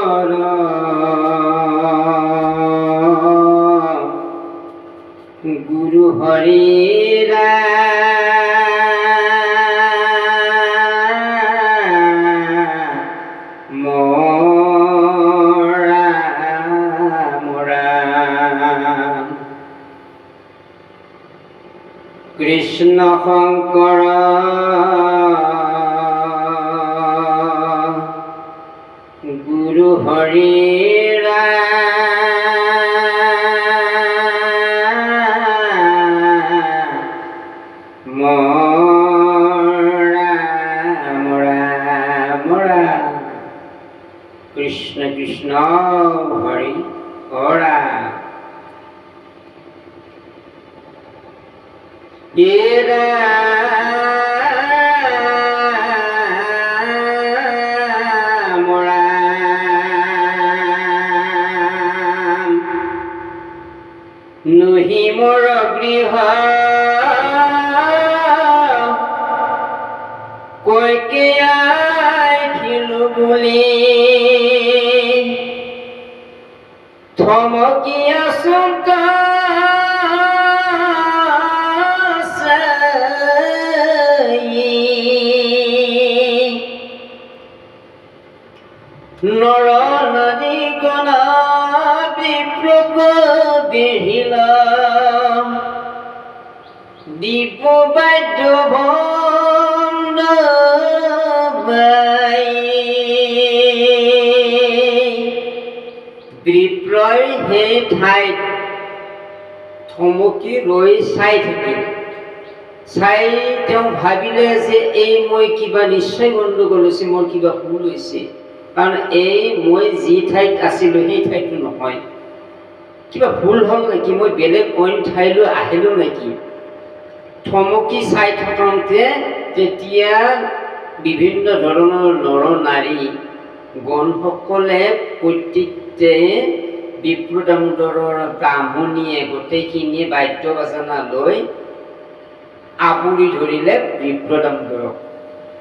শংকৰ গুৰু হৰি ৰাম ৰাম ৰাম কৃষ্ণ শংকৰ গুৰু হৰি ৰাম ৰাম ৰাম ৰাম কৃষ্ণ কৃষ্ণ হৰি ৰাম ৰাম ৰাম নহি মোৰ গৃহ কৈকে আইছিলো বুলি থমকি আচুকা নৰ নদী গণা বিপ্লৱ বিহিল দীপ বাদ্য ভণ্ড বিপ্লয় সেই ঠাইত থমকি ৰৈ চাই থাকিল চাই তেওঁ ভাবিলে যে এই মই কিবা নিশ্চয় গণ্ডগোল হৈছে মোৰ কিবা ভুল হৈছে কাৰণ এই মই যি ঠাইত আছিলোঁ সেই ঠাইটো নহয় কিবা ভুল হ'ল নেকি মই বেলেগ অইন ঠাইলৈ আহিলোঁ নেকি থমকি চাই থাকোঁতে তেতিয়া বিভিন্ন ধৰণৰ নৰ নাৰী গণসকলে প্ৰত্যেকতে বিপ্ৰ দামোদৰৰ ব্ৰাহ্মণীয়ে গোটেইখিনিয়ে বাদ্য বাজনা লৈ আৱৰি ধৰিলে বিপ্ৰ দামোদৰক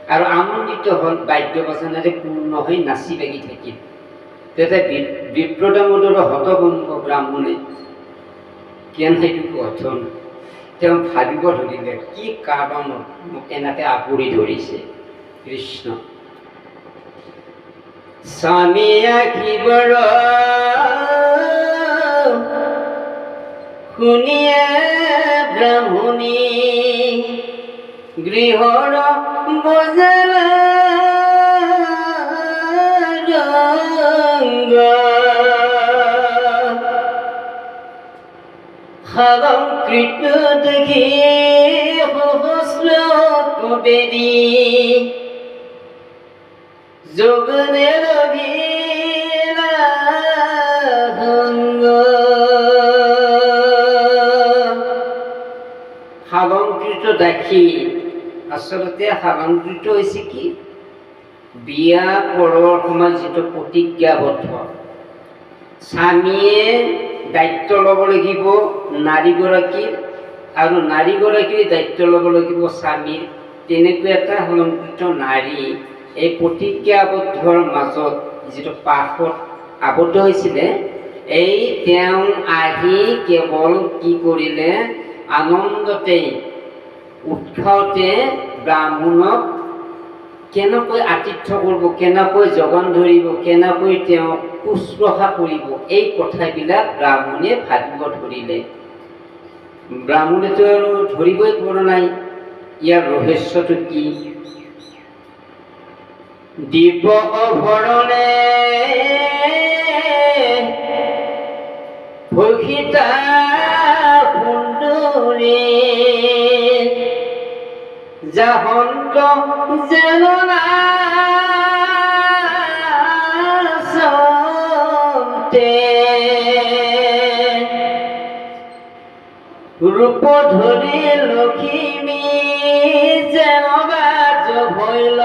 আৰু আনন্দিত হ'ল বাদ্য বাজনাৰে পূৰ্ণ হৈ নাচি বাগি থাকিল তেতিয়া বিপ্ৰ দামোদৰৰ হতভম্ব ব্ৰাহ্মণে কেনেটো কথন তেওঁ ভাবিব ধৰিলে কি কাৰণত মোক এনেকৈ আৱৰি ধৰিছে কৃষ্ণ স্বামী আখিবৰ শুনিয়ে ব্ৰাহ্মণী গৃহৰ বজাৰ ৰংগ সালংকৃত দেখি সহস্ৰ কবেৰী যোগনে ৰবিলা ভংগ সালংকৃত দেখি আচলতে সালংকৃত হৈছে কি বিয়া পৰৰ সময়ত যিটো প্ৰতিজ্ঞাবদ্ধ স্বামীয়ে দায়িত্ব ল'ব লাগিব নাৰীগৰাকীৰ আৰু নাৰীগৰাকীৰ দায়িত্ব ল'ব লাগিব স্বামীৰ তেনেকুৱা এটা অলংকৃত নাৰী এই প্ৰতিজ্ঞাবদ্ধৰ মাজত যিটো পাশত আবদ্ধ হৈছিলে এই তেওঁ আহি কেৱল কি কৰিলে আনন্দতে উৎসাহতে ব্ৰাহ্মণক কেনেকৈ আতিথ্য কৰিব কেনেকৈ যোগান ধৰিব কেনেকৈ তেওঁক শুশ্ৰূষা কৰিব এই কথাবিলাক ব্ৰাহ্মণে ভাবিব ধৰিলে ব্ৰাহ্মণেতো আৰু ধৰিবই পৰা নাই ইয়াৰ ৰহস্যটো কি দিব অভৰণে ভূষিতা সুন্দৰী যাহন্ত জেলনা ৰূপ ধৰি লক্ষ্মী যেন বাজ ভৈল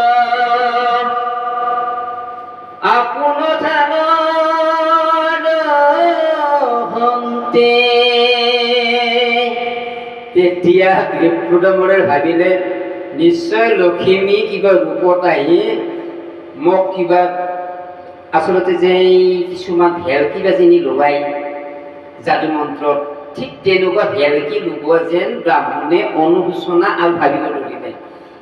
আপোন থান হন্তে তেতিয়া বিপ্ৰদামৰে ভাবিলে নিশ্চয় লক্ষ্মী কিবা ৰূপত আহি মোক কিবা আচলতে যে কিছুমান ভেলকি বাজিনি লগাই যাদু মন্ত্ৰত, ঠিক তেনেকুৱা ভেলকি লগোৱা যেন ব্ৰাহ্মণে অনুশোচনা আৰু ভাবিব ধৰিলে,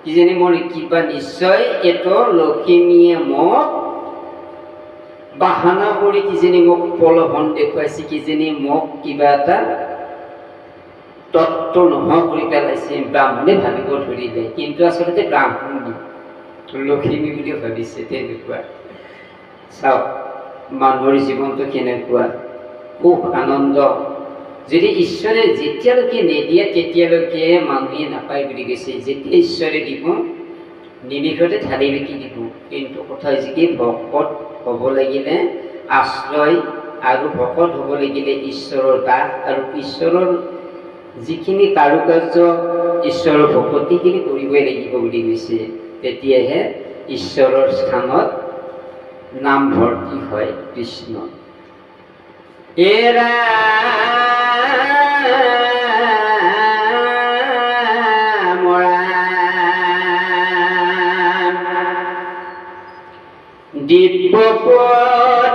কিজানি মোৰ কিবা নিশ্চয় এইটো লখিমীয়ে মোক বাহানা কৰি কিজানি মোক প্ৰলোভন দেখুৱাইছে, কিজানি মোক কিবা এটা তত্ত্ব নোহোৱা কৰি পেলাইছে, ব্ৰাহ্মণে ভাবিব ধৰিলে। কিন্তু আচলতে ব্ৰাহ্মণ লখিমী বুলি ভাবিছে। তেনেকুৱা চাওক মানুহৰ জীৱনটো কেনেকুৱা সুখ আনন্দ, যদি ঈশ্বৰে যেতিয়ালৈকে নিদিয়ে তেতিয়ালৈকে মানুহে নাপায় বুলি কৈছে। যেতিয়া ঈশ্বৰে দিব নিমিষতে ঢালি বিকি দিব। কিন্তু কথা হৈছে কি, ভকত হ'ব লাগিলে আশ্ৰয় আৰু ভকত হ'ব লাগিলে ঈশ্বৰৰ দাস, আৰু ঈশ্বৰৰ যিখিনি কাৰুকাৰ্য ঈশ্বৰৰ ভকতিখিনি কৰিবই লাগিব বুলি কৈছে। তেতিয়াহে ঈশ্বৰৰ স্থানত নাম ভৰ্তি হয় কৃষ্ণ। এৰা দিব্য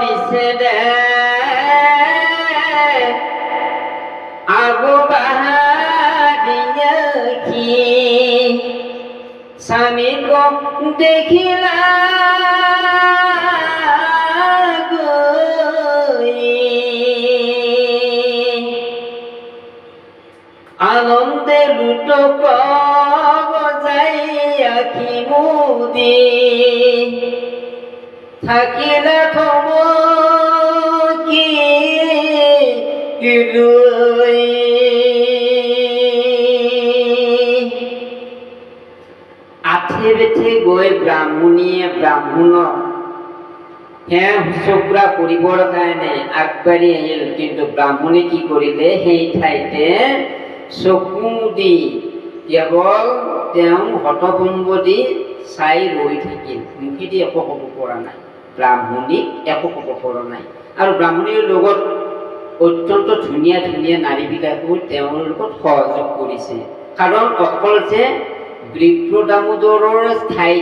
নিষেধে আগবাহাদিয়াকি স্বামীক দেখিলা আনন্দে লুটক বজাই আখি মুদি থাকিলে থমকি ৰৈ। আঠে বেঠে গৈ ব্ৰাহ্মণীয়ে ব্ৰাহ্মণক সেয়া শুশ্ৰূষা কৰিবৰ কাৰণে আগবাঢ়ি আহিল। কিন্তু ব্ৰাহ্মণে কি কৰিলে, সেই ঠাইতে চকু দি কেৱল তেওঁ হতভম্ব দি চাই ৰৈ থাকিল। মুখেদি একো ক'ব পৰা নাই, ব্ৰাহ্মণীক একো ক'ব পৰা নাই। আৰু ব্ৰাহ্মণীৰ লগত অত্যন্ত ধুনীয়া ধুনীয়া নাৰীবিলাকো তেওঁৰ লগত সহযোগ কৰিছে। কাৰণ অকল যে বিপ্ৰ দামোদৰৰ ঠাই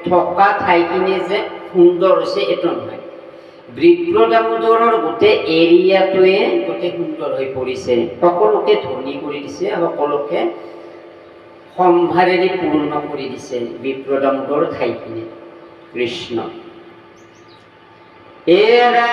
থকা ঠাইখিনি যে সুন্দৰ হৈছে এইটো নহয়, বিপ্ৰ দামোদৰৰ গোটেই এৰিয়াটোৱে গোটেই সুন্দৰ হৈ পৰিছে। সকলোকে ধনী কৰি দিছে, সকলোকে সম্ভাৰেৰে পূৰ্ণ কৰি দিছে বিপ্ৰ দামোদৰ ঠাইখিনি। কৃষ্ণ এৰা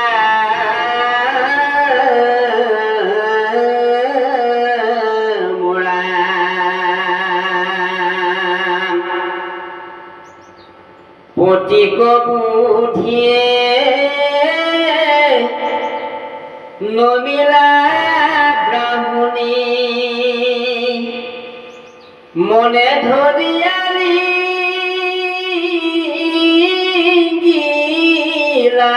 পতিক বুধিয়ে নমিলা ব্ৰাহ্মণী মনে ধৰিয়ালি গিলা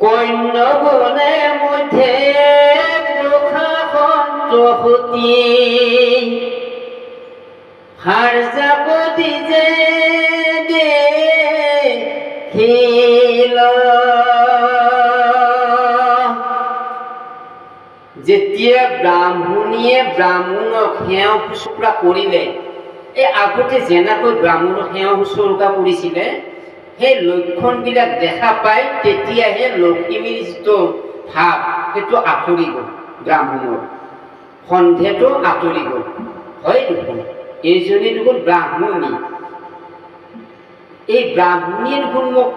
কন্যগণে মধ্যে প্ৰশাসন্তী হাৰ যাবতি যে দেখিল। যেতিয়া ব্ৰাহ্মণীয়ে ব্ৰাহ্মণক সেৱা শুশ্ৰূষা কৰিলে, এই আগতে যেনেকৈ ব্ৰাহ্মণক সেৱা শুশ্ৰূষা কৰিছিলে সেই লক্ষণবিলাক দেখা পাই তেতিয়াহে লখিমীৰ যিটো ভাৱ সেইটো আঁতৰি গ'ল, ব্ৰাহ্মণৰ সন্দেহটো আঁতৰি গ'ল। হয় দেখোন এইজনী দেখোন ব্ৰাহ্মণী, এই ব্ৰাহ্মণীৰ দেখোন মোক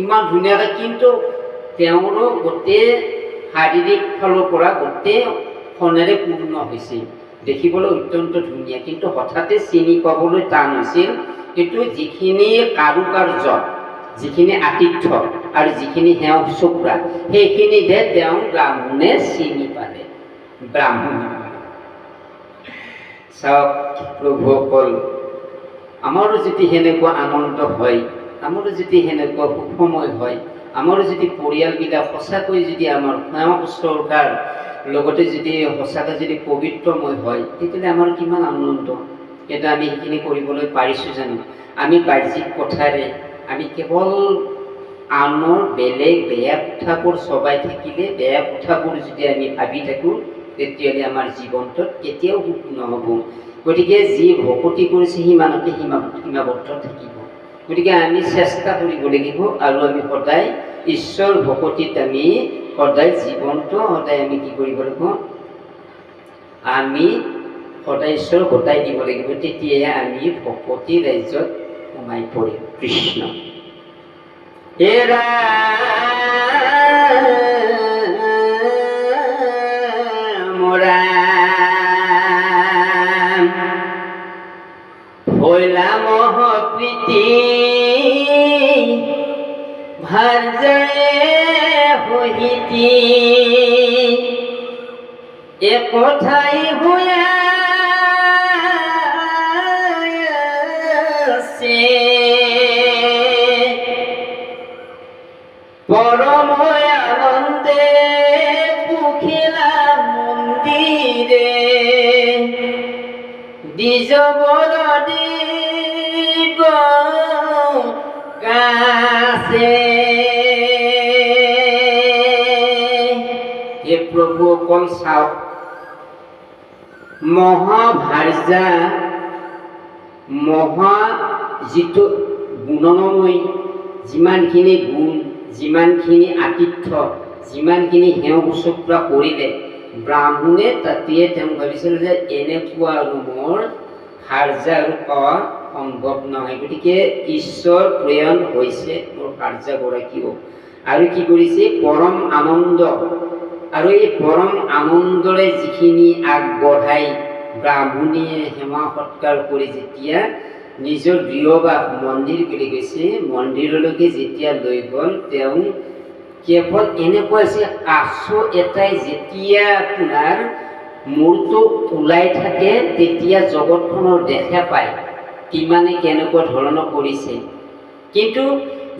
ইমান ধুনীয়াকৈ, কিন্তু তেওঁৰো গোটেই শাৰীৰিক ফালৰ পৰা গোটেই সোণেৰে পূৰ্ণ হৈছিল, দেখিবলৈ অত্যন্ত ধুনীয়া, কিন্তু হঠাতে চিনি পাবলৈ টান হৈছিল। কিন্তু যিখিনি কাৰুকাৰ্য, যিখিনি আতিথ্য আৰু যিখিনি সেৱা শুশ্ৰূষা, সেইখিনিতে তেওঁ ব্ৰাহ্মণে চিনি পালে ব্ৰাহ্মণী। চাওক প্ৰভুসকল, আমাৰো যদি সেনেকুৱা আনন্দ হয়, আমাৰো যদি সেনেকুৱা সুখময় হয়, আমাৰো যদি পৰিয়ালবিলাক সঁচাকৈ যদি আমাৰ সেৱা শুশ্ৰূষাৰ লগতে যদি সঁচাকৈ যদি পবিত্ৰময় হয়, তেতিয়াহ'লে আমাৰ কিমান আনন্দ। কিন্তু আমি সেইখিনি কৰিবলৈ পাৰিছোঁ জানো? আমি বাহ্যিক কথাৰে আমি কেৱল আনৰ বেলেগ বেয়া কথাবোৰ চবাই থাকিলে, বেয়া কথাবোৰ যদি আমি ভাবি থাকোঁ, তেতিয়াহ'লে আমাৰ জীৱনটোত কেতিয়াও সুখ নহ'ব। গতিকে যি ভকতি কৰিছে সিমানতে সীমাবদ্ধ থাকিব। গতিকে আমি চেষ্টা কৰিব লাগিব আৰু আমি সদায় ঈশ্বৰ ভকতিত আমি সদায় জীৱনটো সদায় আমি কি কৰিব লাগিব, আমি সদায় ঈশ্বৰ গতাই দিব লাগিব, তেতিয়াহে আমি ভকতি ৰাজ্যত সোমাই পৰিম। কৃষ্ণ হে ৰাম ৰাম হইলা মহপ্ৰীতি ভাৰ্যয়ে সহিতি একথাই হইয়া আছে পৰম আনন্দে পুখিলা মন্দিৰে দ্বিজবৰ দিব কাছে। হে প্ৰভু অকল চাওক, মহাভাৰ্যা মহা যিটো গুণময়, যিমানখিনি গুণ, যিমানখিনি আতিথ্য, যিমানখিনি সেৱা শুশ্ৰূষা কৰিলে ব্ৰাহ্মণে, তাতে তেওঁ ভাবিছিল যে এনেকুৱা আৰু মোৰ ভাৰ্যা আৰু পোৱা সম্ভৱ নহয়, গতিকে ঈশ্বৰ প্ৰেৰণ হৈছে মোৰ ভাৰ্যাগৰাকীও। আৰু কি কৰিছে, পৰম আনন্দ, আৰু এই পৰম আনন্দৰে যিখিনি আগবঢ়াই ব্ৰাহ্মণীয়ে সেৱা সৎকাৰ কৰি যেতিয়া নিজৰ গৃহবাস মন্দিৰ বুলি গৈছে, মন্দিৰলৈকে যেতিয়া লৈ গ'ল, তেওঁ কেৱল এনেকুৱা আছে, কাছ এটাই যেতিয়া আপোনাৰ মূৰটো ওলাই থাকে তেতিয়া জগতখনৰ দেখা পায় কিমানে কেনেকুৱা ধৰণৰ কৰিছে। কিন্তু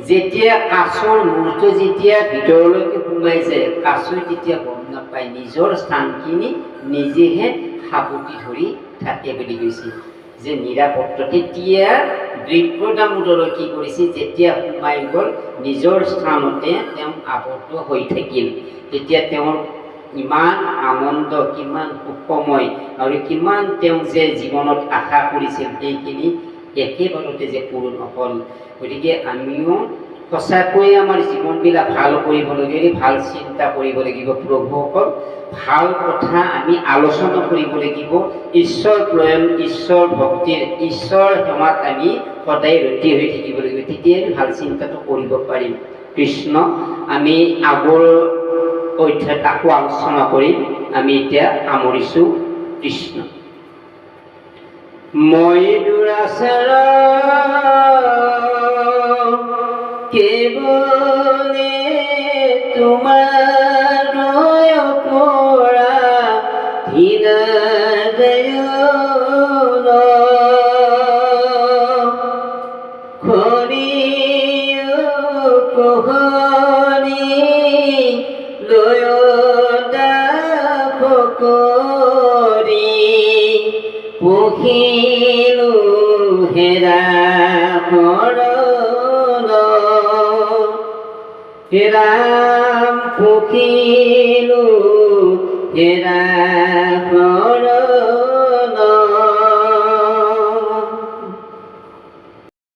যেতিয়া কাছৰ মূৰটো যেতিয়া ভিতৰলৈকে সোমাই যায়, কাছই তেতিয়া গম নাপায়, নিজৰ স্থানখিনি নিজেহে সাৱটি ধৰি থাকে বুলি কৈছে যে নিৰাপত্ত। তেতিয়া দ্ৰব্যদামোদৰে কি কৰিছে, যেতিয়া সোমাই গ'ল নিজৰ স্থানতে তেওঁ আবদ্ধ হৈ থাকিল, তেতিয়া তেওঁৰ ইমান আনন্দ, কিমান সুখময়, আৰু কিমান তেওঁ যে জীৱনত আশা কৰিছিল সেইখিনি একেবাৰতে যে পূৰণ হ'ল। গতিকে আমিও সঁচাকৈয়ে আমাৰ জীৱনবিলাক ভাল কৰিবলৈ গ'লে ভাল চিন্তা কৰিব লাগিব, প্ৰভুসকল ভাল কথা আমি আলোচনা কৰিব লাগিব, ঈশ্বৰ প্ৰেৰণ, ঈশ্বৰ ভক্তিৰ, ঈশ্বৰ সেৱাত আমি সদায় ৰতি হৈ থাকিব লাগিব, তেতিয়া আমি ভাল চিন্তাটো কৰিব পাৰিম। কৃষ্ণ, আমি আগৰ অধ্যায়ত আকৌ আলোচনা কৰিম, আমি এতিয়া সামৰিছোঁ। কৃষ্ণ মই দুৰাচাৰ কেৱলে তোমাৰ পৰা হৃদয় খৰি পোহৰি লৈ কৰি পখিলো হেৰা হেৰাম পখিলো হেৰা